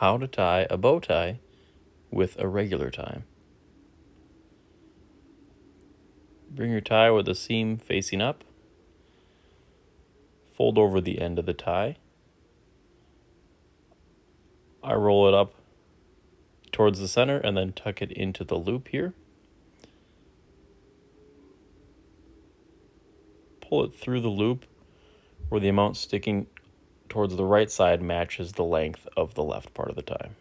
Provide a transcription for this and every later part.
how to tie a bow tie with a regular tie. Bring your tie with the seam facing up. Fold over the end of the tie. I roll it up towards the center and then tuck it into the loop here. Pull it through the loop where the amount sticking towards the right side matches the length of the left part of the tie.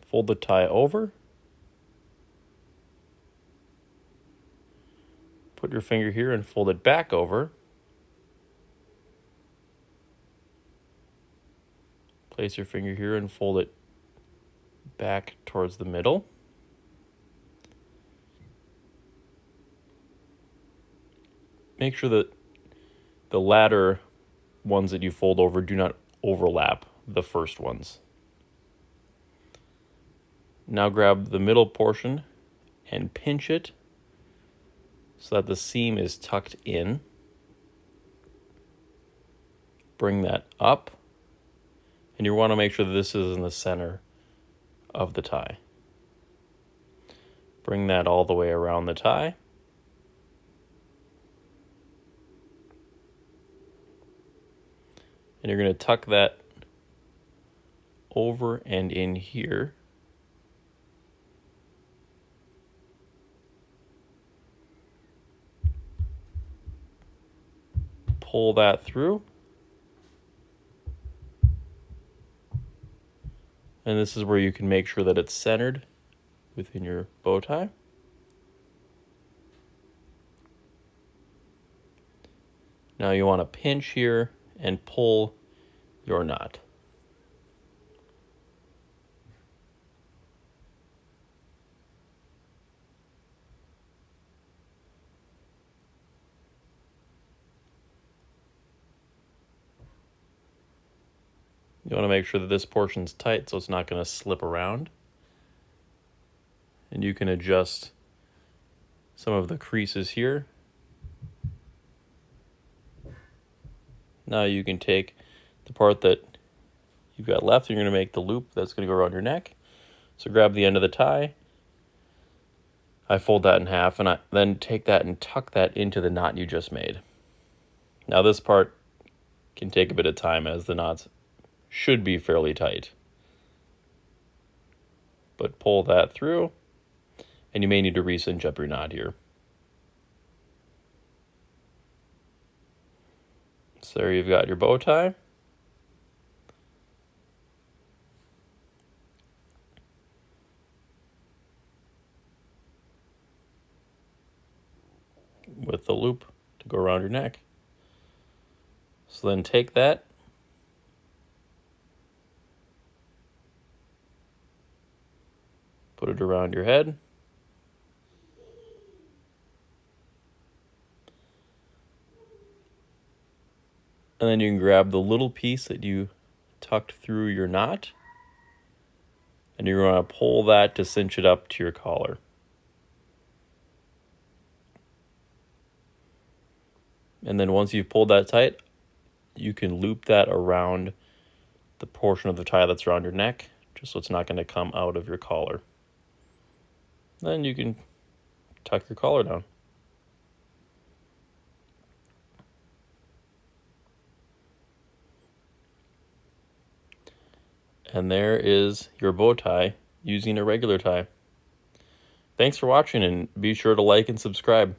Fold the tie over. Put your finger here and fold it back over. Place your finger here and fold it back towards the middle. Make sure that the latter ones that you fold over do not overlap the first ones. Now grab the middle portion and pinch it so that the seam is tucked in. Bring that up, and you want to make sure that this is in the center of the tie. Bring that all the way around the tie. And you're going to tuck that over and in here. Pull that through. And this is where you can make sure that it's centered within your bow tie. Now you want to pinch here and pull your knot. You want to make sure that this portion's tight so it's not going to slip around. And you can adjust some of the creases here. Now you can take the part that you've got left, and you're going to make the loop that's going to go around your neck. So grab the end of the tie. I fold that in half, and I then take that and tuck that into the knot you just made. Now this part can take a bit of time as the knots should be fairly tight. But pull that through, and you may need to re-cinch up your knot here. So there you've got your bow tie. With the loop to go around your neck. So then take that, put it around your head, and then you can grab the little piece that you tucked through your knot, and you're going to pull that to cinch it up to your collar. And then once you've pulled that tight, you can loop that around the portion of the tie that's around your neck, just so it's not going to come out of your collar. Then you can tuck your collar down. And there is your bow tie using a regular tie. Thanks for watching, and be sure to like and subscribe.